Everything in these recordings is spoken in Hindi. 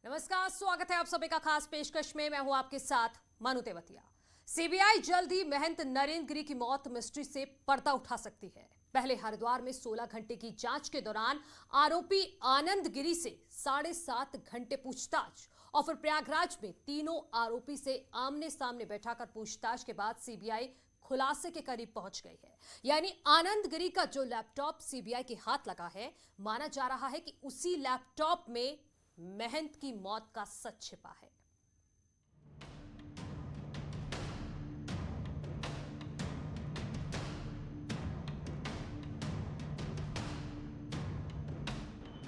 नमस्कार, स्वागत है आप सभी का खास पेशकश में। मैं हूं आपके साथ मनु तेवतिया। सीबीआई जल्द ही महंत नरेंद्र गिरी की मौत मिस्ट्री से पर्दा उठा सकती है। पहले हरिद्वार में 16 घंटे की जांच के दौरान आरोपी आनंद गिरी से 7.5 घंटे पूछताछ और फिर प्रयागराज में तीनों आरोपी से आमने सामने बैठाकर पूछताछ के बाद सीबीआई खुलासे के करीब पहुंच गई है। यानी आनंद गिरी का जो लैपटॉप सीबीआई के हाथ लगा है, माना जा रहा है कि उसी लैपटॉप में महंत की मौत का सच छिपा है।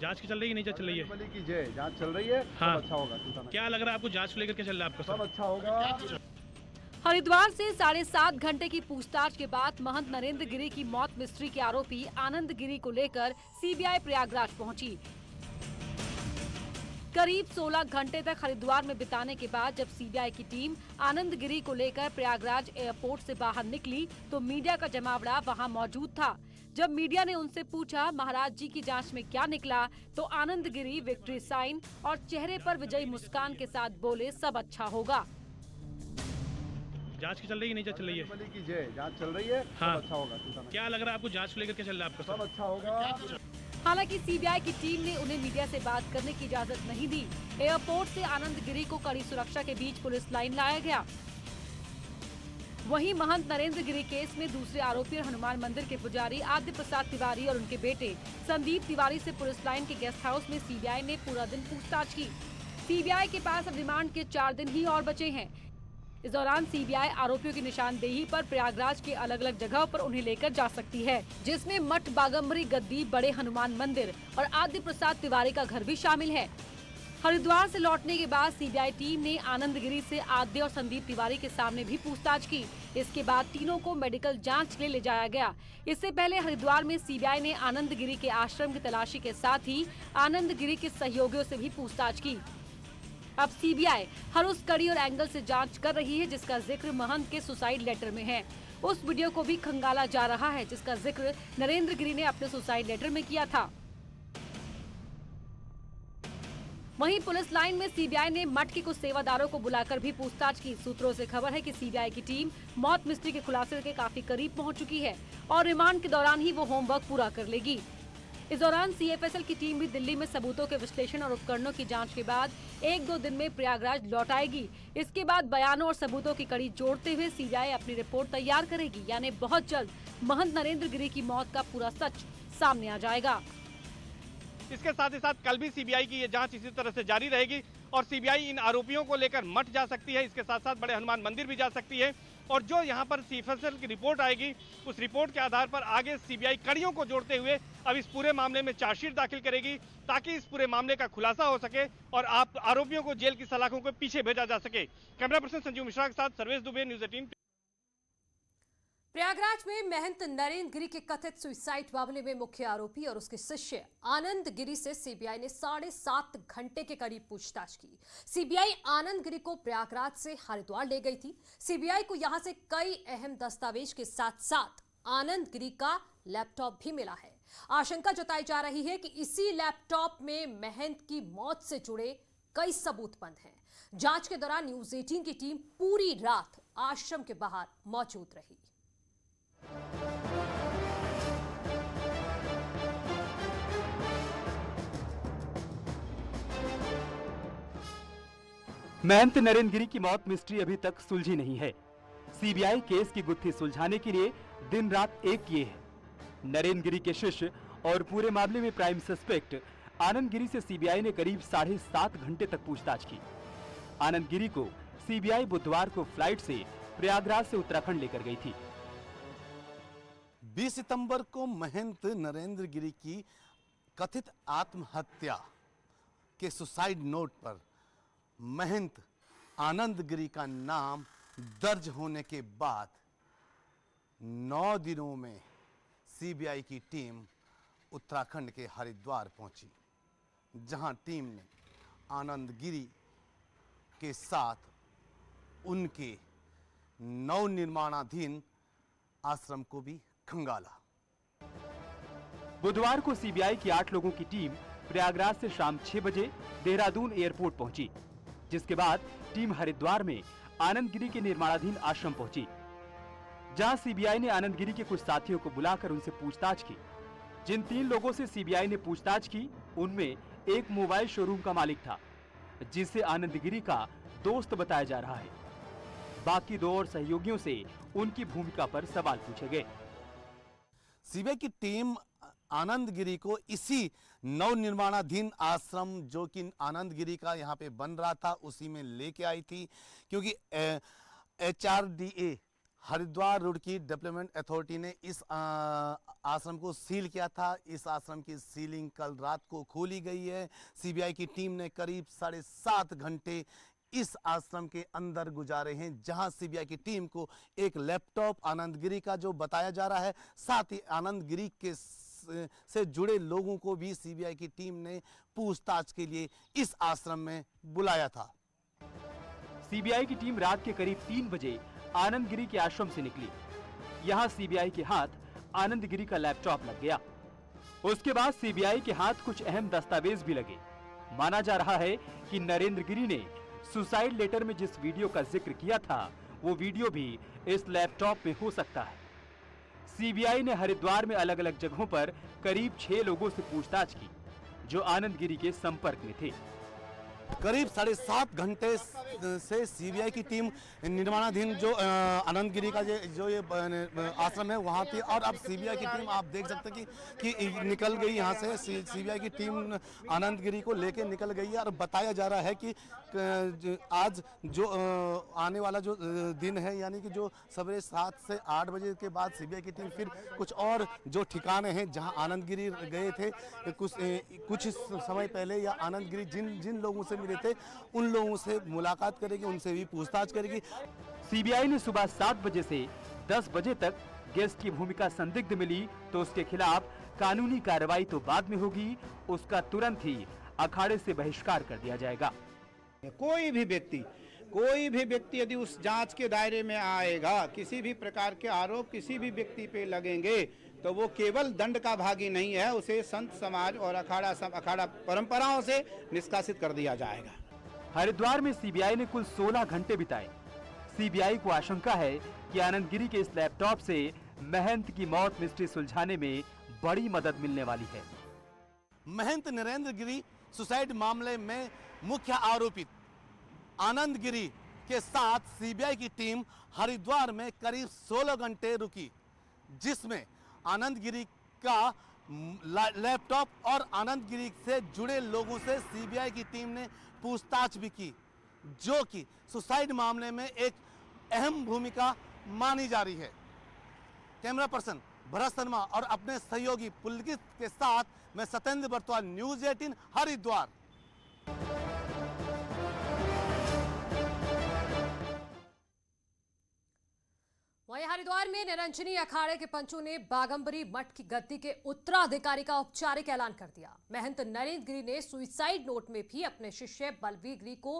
जांच की चल रही है, नहीं चल रही है? बली की जय, जांच चल रही है। हाँ। सब अच्छा होगा। क्या लग रहा है आपको, जांच को लेकर क्या चल रहा है आपका? सब अच्छा होगा। हरिद्वार से 7.5 घंटे की पूछताछ के बाद महंत नरेंद्र गिरी की मौत मिस्ट्री के आरोपी आनंद गिरी को लेकर सीबीआई प्रयागराज पहुंची। करीब 16 घंटे तक हरिद्वार में बिताने के बाद जब सीबीआई की टीम आनंद गिरी को लेकर प्रयागराज एयरपोर्ट से बाहर निकली तो मीडिया का जमावड़ा वहां मौजूद था। जब मीडिया ने उनसे पूछा महाराज जी की जांच में क्या निकला, तो आनंद गिरी विक्ट्री साइन और चेहरे पर विजयी मुस्कान के साथ बोले, सब अच्छा होगा। जांच की चल रही है, नहीं चल रही है? बली की जय, जांच चल रही है। हाँ। सब अच्छा होगा। क्या लग रहा है आपको, जांच को लेकर क्या चल रहा है आपका? सब अच्छा होगा। हालांकि सीबीआई की टीम ने उन्हें मीडिया से बात करने की इजाजत नहीं दी। एयरपोर्ट से आनंद गिरी को कड़ी सुरक्षा के बीच पुलिस लाइन लाया गया। वहीं महंत नरेंद्र गिरी केस में दूसरे आरोपी और हनुमान मंदिर के पुजारी आद्य प्रसाद तिवारी और उनके बेटे संदीप तिवारी से पुलिस लाइन के गेस्ट हाउस में सीबीआई ने पूरा दिन पूछताछ की। सीबीआई के पास अब रिमांड के 4 दिन ही और बचे हैं। इस दौरान सीबीआई आरोपियों की निशानदेही पर प्रयागराज के अलग अलग जगहों पर उन्हें लेकर जा सकती है, जिसमें मठ बागम्बरी गद्दी, बड़े हनुमान मंदिर और आद्य प्रसाद तिवारी का घर भी शामिल है। हरिद्वार से लौटने के बाद सीबीआई टीम ने आनंद गिरी से आद्य और संदीप तिवारी के सामने भी पूछताछ की। इसके बाद तीनों को मेडिकल जांच के लिए ले जाया गया। इससे पहले हरिद्वार में सीबीआई ने आनंद गिरी के आश्रम की तलाशी के साथ ही आनंद गिरी के सहयोगियों से भी पूछताछ की। अब सीबीआई हर उस कड़ी और एंगल से जांच कर रही है जिसका जिक्र महंत के सुसाइड लेटर में है। उस वीडियो को भी खंगाला जा रहा है जिसका जिक्र नरेंद्र गिरी ने अपने सुसाइड लेटर में किया था। वहीं पुलिस लाइन में सीबीआई ने मठ के कुछ सेवादारों को बुलाकर भी पूछताछ की। सूत्रों से खबर है कि सीबीआई की टीम मौत मिस्ट्री के खुलासे के काफी करीब पहुंच चुकी है और रिमांड के दौरान ही वो होमवर्क पूरा कर लेगी। इस दौरान सीएफएसएल की टीम भी दिल्ली में सबूतों के विश्लेषण और उपकरणों की जांच के बाद 1-2 दिन में प्रयागराज लौट आएगी। इसके बाद बयानों और सबूतों की कड़ी जोड़ते हुए सीबीआई अपनी रिपोर्ट तैयार करेगी। यानी बहुत जल्द महंत नरेंद्र गिरी की मौत का पूरा सच सामने आ जाएगा। इसके साथ ही साथ कल भी सीबीआई की ये जांच इसी तरह से जारी रहेगी और सीबीआई इन आरोपियों को लेकर मठ जा सकती है। इसके साथ साथ बड़े हनुमान मंदिर भी जा सकती है और जो यहाँ पर सीएफएसएल की रिपोर्ट आएगी उस रिपोर्ट के आधार पर आगे सीबीआई कड़ियों को जोड़ते हुए अब इस पूरे मामले में चार्जशीट दाखिल करेगी ताकि इस पूरे मामले का खुलासा हो सके और आप आरोपियों को जेल की सलाखों के पीछे भेजा जा सके। कैमरा पर्सन संजीव मिश्रा के साथ सर्वेश दुबे, न्यूज़ 18। प्रयागराज में महंत नरेंद्र गिरी के कथित सुसाइड मामले में मुख्य आरोपी और उसके शिष्य आनंद गिरी से सीबीआई ने 7.5 घंटे के करीब पूछताछ की। सीबीआई आनंद गिरी को प्रयागराज से हरिद्वार ले गई थी। सीबीआई को यहां से कई अहम दस्तावेज के साथ साथ आनंद गिरी का लैपटॉप भी मिला है। आशंका जताई जा रही है कि इसी लैपटॉप में महंत की मौत से जुड़े कई सबूत बंद हैं। जांच के दौरान न्यूज़ 18 की टीम पूरी रात आश्रम के बाहर मौजूद रही। महंत नरेंद्र गिरी की मौत मिस्ट्री अभी तक सुलझी नहीं है। सीबीआई केस की गुत्थी सुलझाने के लिए दिन रात एक किए है। नरेंद्र गिरी के शिष्य और पूरे मामले में प्राइम सस्पेक्ट आनंद गिरी से सीबीआई ने करीब 7.5 घंटे तक पूछताछ की। आनंद गिरी को सीबीआई बुधवार को फ्लाइट से प्रयागराज से उत्तराखंड लेकर गई थी। 20 सितंबर को महंत नरेंद्र गिरी की कथित आत्महत्या के सुसाइड नोट पर महंत आनंद गिरी का नाम दर्ज होने के बाद 9 दिनों में सीबीआई की टीम उत्तराखंड के हरिद्वार पहुंची, जहां टीम ने आनंद गिरी के साथ उनके नवनिर्माणाधीन आश्रम को भी खंगाला। बुधवार को सीबीआई की 8 लोगों की टीम प्रयागराज से शाम 6 बजे देहरादून एयरपोर्ट पहुंची, जिसके बाद टीम हरिद्वार में आनंद गिरी के निर्माणाधीन आश्रम पहुंची, जहां सीबीआई ने आनंद गिरी के कुछ साथियों को बुलाकर उनसे पूछताछ की। जिन 3 लोगों से सीबीआई ने पूछताछ की, उनमें एक मोबाइल शोरूम का मालिक था, जिसे आनंद गिरी का दोस्त बताया जा रहा है। बाकी 2 और सहयोगियों से उनकी भूमिका पर सवाल पूछे गए। सीबीआई की टीम आनंद गिरी को इसी नवनिर्माणाधीन आश्रम जो कि आनंद गिरी का यहाँ पे बन रहा था उसी में लेके आई थी, क्योंकि HRDA Haridwar Roorkee development authority ने इस आश्रम को सील किया था। इस आश्रम की सीलिंग कल रात को खोली गई है। सीबीआई की टीम ने करीब 7.5 घंटे इस आश्रम के अंदर गुजारे हैं, जहां सीबीआई की टीम को एक लैपटॉप आनंद गिरी का जो बताया जा रहा है, साथ ही आनंद गिरी के से जुड़े लोगों को भी सीबीआई की टीम ने पूछताछ के लिए इस आश्रम में बुलाया था। सीबीआई की टीम रात के करीब 3 बजे आनंद गिरी के आश्रम से निकली। यहां सीबीआई के हाथ आनंद गिरी का लैपटॉप लग गया। उसके बाद सीबीआई के हाथ कुछ अहम दस्तावेज भी लगे। माना जा रहा है कि नरेंद्र गिरी ने सुसाइड लेटर में जिस वीडियो का जिक्र किया था, वो वीडियो भी इस लैपटॉप में हो सकता है। सीबीआई ने हरिद्वार में अलग अलग जगहों पर करीब 6 लोगों से पूछताछ की, जो आनंद गिरी के संपर्क में थे। करीब 7.5 घंटे से सीबीआई की टीम निर्माणाधीन जो आनंद गिरी का जो ये आश्रम है वहाँ थी, और अब सीबीआई की टीम आप देख सकते हैं कि निकल गई यहाँ से। सीबीआई की टीम आनंद गिरी को लेके निकल गई है, और बताया जा रहा है कि आज जो आने वाला जो दिन है, यानी कि जो सवेरे 7 से 8 बजे के बाद सीबीआई की टीम फिर कुछ और जो ठिकाने हैं जहाँ आनंद गिरी गए थे कुछ समय पहले, या आनंद गिरी जिन लोगों से मिले थे उन लोगों से मुलाकात करेगी, उनसे भी पूछताछ करेगी। सीबीआई ने सुबह 7 बजे से 10 बजे तक गेस्ट की भूमिका संदिग्ध मिली तो उसके खिलाफ कानूनी कार्रवाई तो बाद में होगी, उसका तुरंत ही अखाड़े से बहिष्कार कर दिया जाएगा। कोई भी व्यक्ति यदि उस जांच के दायरे में आएगा, किसी भी प्रकार के आरोप किसी भी व्यक्ति पे लगेंगे, तो वो केवल दंड का भागी नहीं है, उसे संत समाज और अखाड़ा परंपराओं से निष्कासित कर दिया जाएगा। हरिद्वार में सीबीआई ने कुल 16 घंटे बिताए। सीबीआई को आशंका है कि आनंद गिरी के इस लैपटॉप से महंत की मौत मिस्ट्री सुलझाने में बड़ी मदद मिलने वाली है। महंत नरेंद्र गिरी सुसाइड मामले में मुख्य आरोपित आनंद गिरी के साथ सीबीआई की टीम हरिद्वार में करीब 16 घंटे रुकी, जिसमें आनंद गिरी का लैपटॉप और आनंद गिरी से जुड़े लोगों से सीबीआई की टीम ने पूछताछ भी की, जो कि सुसाइड मामले में एक अहम भूमिका मानी जा रही है। कैमरा पर्सन भरत शर्मा और अपने सहयोगी पुलकित के साथ मैं सत्येंद्र बर्तवाल, न्यूज़ 18 हरिद्वार। वहीं हरिद्वार में निरंजनी अखाड़े के पंचों ने बागंबरी मठ की गद्दी के उत्तराधिकारी का औपचारिक ऐलान कर दिया। महंत नरेंद्र गिरी ने सुसाइड नोट में भी अपने शिष्य बलवीर गिरी को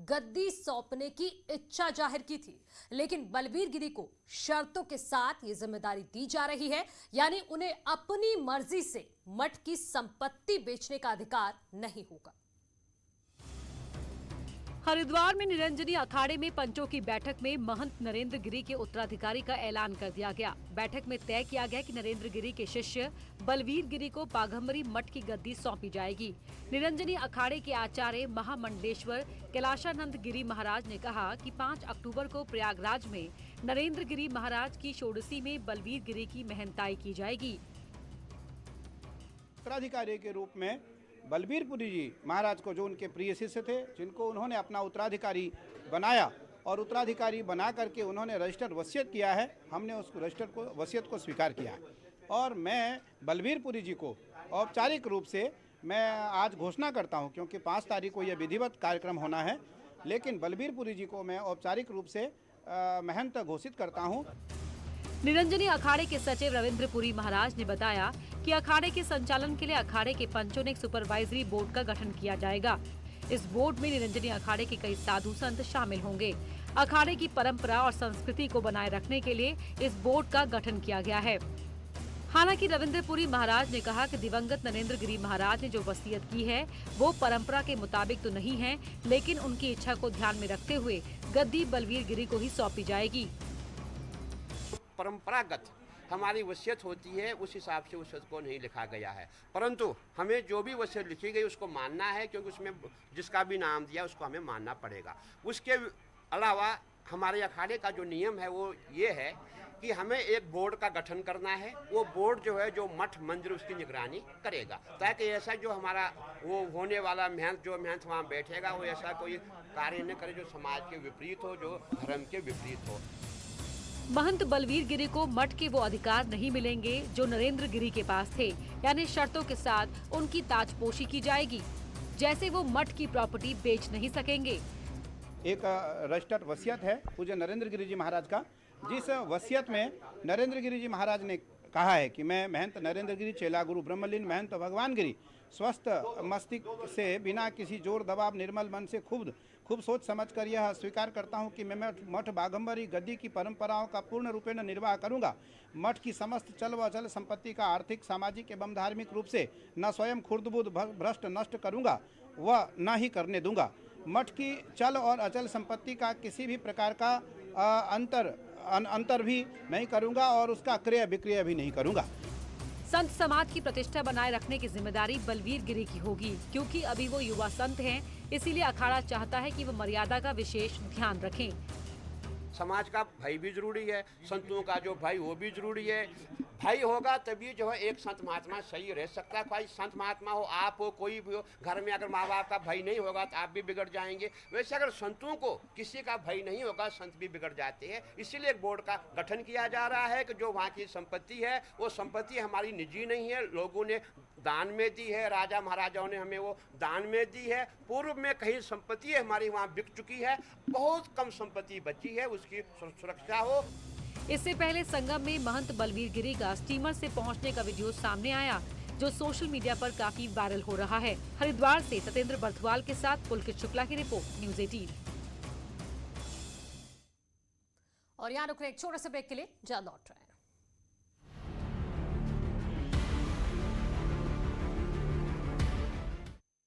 गद्दी सौंपने की इच्छा जाहिर की थी, लेकिन बलवीर गिरी को शर्तों के साथ ये जिम्मेदारी दी जा रही है, यानी उन्हें अपनी मर्जी से मठ की संपत्ति बेचने का अधिकार नहीं होगा। हरिद्वार में निरंजनी अखाड़े में पंचों की बैठक में महंत नरेंद्र गिरी के उत्तराधिकारी का ऐलान कर दिया गया। बैठक में तय किया गया कि नरेंद्र गिरी के शिष्य बलवीर गिरी को बाघंबरी मठ की गद्दी सौंपी जाएगी। निरंजनी अखाड़े के आचार्य महामंडलेश्वर कैलाशानंद गिरी महाराज ने कहा कि 5 अक्टूबर को प्रयागराज में नरेंद्र गिरी महाराज की षोडशी में बलवीर गिरी की महंताई की जाएगी। उत्तराधिकारी के रूप में बलवीर पुरी जी महाराज को, जो उनके प्रिय शिष्य थे, जिनको उन्होंने अपना उत्तराधिकारी बनाया और उत्तराधिकारी बना करके उन्होंने रजिस्टर वसीयत किया है, हमने उस रजिस्टर वसीयत को स्वीकार किया और मैं बलवीर पुरी जी को औपचारिक रूप से मैं आज घोषणा करता हूं, क्योंकि 5 तारीख को यह विधिवत कार्यक्रम होना है, लेकिन बलवीर पुरी जी को मैं औपचारिक रूप से महंत घोषित करता हूँ। निरंजनी अखाड़े के सचिव रविंद्र पुरी महाराज ने बताया कि अखाड़े के संचालन के लिए अखाड़े के पंचों ने एक सुपरवाइजरी बोर्ड का गठन किया जाएगा। इस बोर्ड में निरंजनी अखाड़े के कई साधु संत शामिल होंगे। अखाड़े की परंपरा और संस्कृति को बनाए रखने के लिए इस बोर्ड का गठन किया गया है। हालांकि रविंद्रपुरी महाराज ने कहा कि दिवंगत नरेंद्र गिरी महाराज ने जो वसीयत की है वो परंपरा के मुताबिक तो नहीं है, लेकिन उनकी इच्छा को ध्यान में रखते हुए गद्दी बलवीर गिरी को ही सौंपी जाएगी। परंपरागत हमारी वसीयत होती है, उस हिसाब से वसीयत को नहीं लिखा गया है, परंतु हमें जो भी वसीयत लिखी गई उसको मानना है, क्योंकि उसमें जिसका भी नाम दिया उसको हमें मानना पड़ेगा। उसके अलावा हमारे अखाड़े का जो नियम है वो ये है कि हमें एक बोर्ड का गठन करना है। वो बोर्ड जो है जो मठ मंदिर उसकी निगरानी करेगा, ताकि ऐसा जो हमारा वो होने वाला महंत वहाँ बैठेगा वो ऐसा कोई कार्य न करे जो समाज के विपरीत हो, जो धर्म के विपरीत हो। महंत बलवीर गिरी को मठ के वो अधिकार नहीं मिलेंगे जो नरेंद्र गिरी के पास थे, यानी शर्तों के साथ उनकी ताजपोशी की जाएगी। जैसे वो मठ की प्रॉपर्टी बेच नहीं सकेंगे। एक रजिस्टर्ड वसीयत है पूज्य नरेंद्र गिरी जी महाराज का, जिस वसीयत में नरेंद्र गिरी जी महाराज ने कहा है कि मैं महंत नरेंद्र गिरी चेला गुरु ब्रह्मलीन महंत भगवान गिरी स्वस्थ मस्तिष्क से बिना किसी जोर दबाव निर्मल मन से खूब सोच समझकर यह स्वीकार करता हूं कि मैं मठ बाघंबरी गद्दी की परंपराओं का पूर्ण रूपेण निर्वाह करूंगा। मठ की समस्त चल व अचल संपत्ति का आर्थिक, सामाजिक एवं धार्मिक रूप से न स्वयं खुर्द-बुर्द भ्रष्ट नष्ट करूंगा व न ही करने दूंगा। मठ की चल और अचल संपत्ति का किसी भी प्रकार का अंतर भी नहीं करूंगा और उसका क्रय विक्रय भी नहीं करूंगा। संत समाज की प्रतिष्ठा बनाए रखने की जिम्मेदारी बलवीर गिरी की होगी, क्योंकि अभी वो युवा संत हैं, इसीलिए अखाड़ा चाहता है कि वो मर्यादा का विशेष ध्यान रखें। समाज का भाई भी जरूरी है, संतों का जो भाई वो भी जरूरी है। भाई होगा तभी जो है एक संत महात्मा सही रह सकता है। भाई संत महात्मा हो, आप हो, कोई भी हो, घर में अगर माँ बाप का भाई नहीं होगा तो आप भी बिगड़ जाएंगे। वैसे अगर संतों को किसी का भाई नहीं होगा, संत भी बिगड़ जाते हैं। इसीलिए एक बोर्ड का गठन किया जा रहा है कि जो वहाँ की संपत्ति है वो संपत्ति हमारी निजी नहीं है, लोगों ने दान में दी है, राजा महाराजाओं ने हमें वो दान में दी है। पूर्व में कहीं संपत्ति हमारी वहाँ बिक चुकी है, बहुत कम संपत्ति बची है, उसकी सुरक्षा हो। इससे पहले संगम में महंत बलवीर गिरी का स्टीमर से पहुंचने का वीडियो सामने आया, जो सोशल मीडिया पर काफी वायरल हो रहा है। हरिद्वार से सत्येंद्र बर्थवाल के साथ पुलकित शुक्ला की रिपोर्ट, न्यूज़ 18। और यहाँ रुक रहे एक छोटे से ब्रेक के लिए, जल्द लौट रहे हैं।